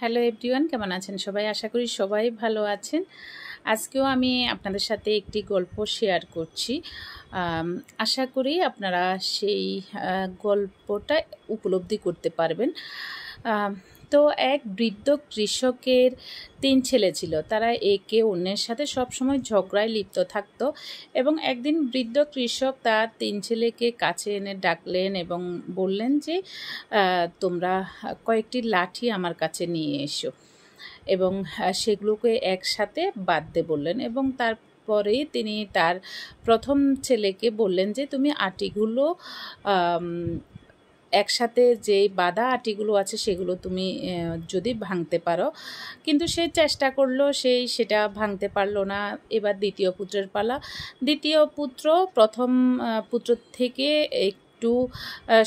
Hello everyone, কেমন আছেন সবাই? আশা করি সবাই ভালো আছেন। আজকেও আমি আপনাদের সাথে একটি গল্প শেয়ার করছি। আশা করি আপনারা সেই গল্পটা উপলব্ধি করতে পারবেন। তো এক বৃদ্ধ কৃষকের 3 ছেলে ছিল। তারা একে অন্যের সাথে সবসময় ঝগড়ায় লিপ্ত থাকতো এবং একদিন বৃদ্ধ কৃষক তার 3 ছেলেকে কাছে এনে ডাকলেন এবং বললেন যে তোমরা কয়েকটি লাঠি আমার কাছে নিয়ে এসো এবং সেগুলোকে একসাথে বাঁধতে বললেন এবং তারপরে তিনি তার প্রথম ছেলেকে বললেন যে তুমি আটিগুলো একসাথে যে বাঁধা আটিগুলো আছে সেগুলো তুমি যদি ভাঙতে পারো। কিন্তু সে চেষ্টা করলো, সেটা ভাঙতে পারলো না। এবার দ্বিতীয় পুত্রের পালা। দ্বিতীয় পুত্র প্রথম পুত্র থেকে একটু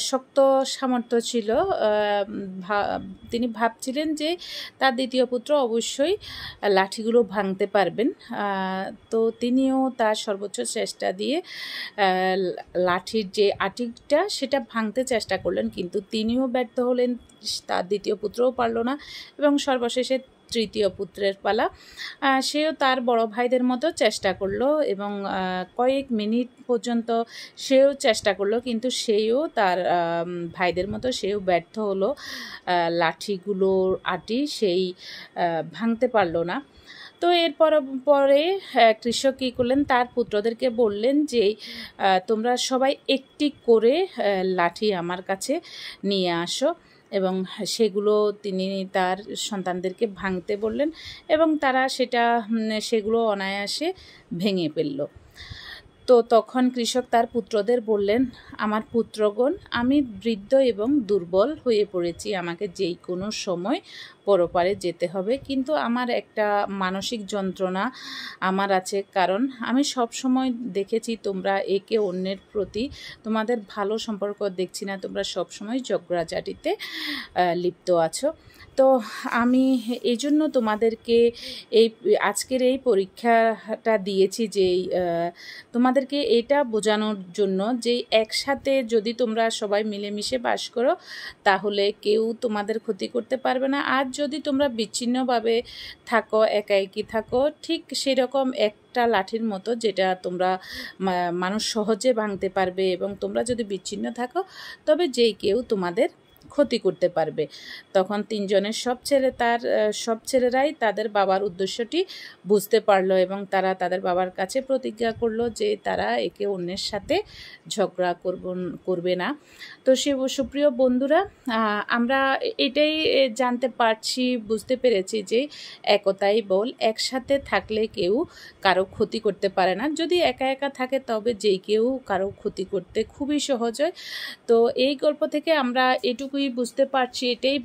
শক্ত সামর্থ্য ছিল। তিনি ভাবছিলেন যে তার দ্বিতীয় পুত্র অবশ্যই লাঠিগুলো ভাঙতে পারবেন। তো তিনিও তার সর্বোচ্চ চেষ্টা দিয়ে লাঠির যে আটিটা সেটা ভাঙতে চেষ্টা করলেন, কিন্তু তিনিও ব্যর্থ হলেন, তার দ্বিতীয় পুত্রও পারল না এবং সর্বশেষে তৃতীয় পুত্রের পালা। সেও তার বড় ভাইদের মতো চেষ্টা করলো এবং কয়েক মিনিট পর্যন্ত সেও চেষ্টা করলো, কিন্তু সেও তার ভাইদের মতো সেও ব্যর্থ হলো। লাঠিগুলোর আটি সেই ভাঙতে পারলো না। তো পরে কৃষক কী করলেন, তার পুত্রদেরকে বললেন যে তোমরা সবাই একটি করে লাঠি আমার কাছে নিয়ে আসো এবং সেগুলো তিনি তার সন্তানদেরকে ভাঙতে বললেন এবং তারা সেগুলো অনায়াসে ভেঙে ফেলল। তো তখন কৃষক তার পুত্রদের বললেন, আমার পুত্রগণ, আমি বৃদ্ধ এবং দুর্বল হয়ে পড়েছি, আমাকে যেই কোনো সময় পরপারে যেতে হবে, কিন্তু আমার একটা মানসিক যন্ত্রণা আমার আছে, কারণ আমি সব সময় দেখেছি তোমরা একে অন্যের প্রতি তোমাদের ভালো সম্পর্ক দেখছি না, তোমরা সব সময় ঝগড়াঝাটিতে লিপ্ত আছো। তো আমি এই জন্য তোমাদেরকে আজকের এই পরীক্ষাটা দিয়েছি যে তোমাদেরকে এটা বোঝানোর জন্য যে একসাথে যদি তোমরা সবাই মিলেমিশে বাস করো তাহলে কেউ তোমাদের ক্ষতি করতে পারবে না। আর যদি তোমরা বিচ্ছিন্নভাবে থাকো, একাকী থাকো, ঠিক সেরকম একটা লাঠির মতো যেটা তোমরা মানুষ সহজে ভাঙতে পারবে, এবং তোমরা যদি বিচ্ছিন্ন থাকো তবে যেই কেউ তোমাদের ক্ষতি করতে পারবে। তখন তিনজনের সব ছেলেরাই তাদের বাবার উদ্দেশ্যটি বুঝতে পারলো এবং তারা তাদের বাবার কাছে প্রতিজ্ঞা করলো যে তারা একে অন্যের সাথে ঝগড়া করবে না। তো সুপ্রিয় বন্ধুরা, আমরা এটাই জানতে পারছি, বুঝতে পেরেছি যে একতাই বল। একসাথে থাকলে কেউ কারো ক্ষতি করতে পারে না। যদি একা একা থাকে তবে যেই কেউ কারো ক্ষতি করতে খুবই সহজ হয়। তো এই গল্প থেকে আমরা এটাই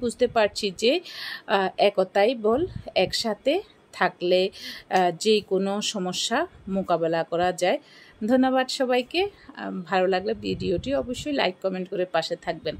বুঝতে পারছি যে একতাই বল। একসাথে থাকলে যে কোনো সমস্যা মোকাবেলা করা যায়। ধন্যবাদ সবাইকে। ভালো লাগলে ভিডিওটি অবশ্যই লাইক কমেন্ট করে পাশে থাকবেন।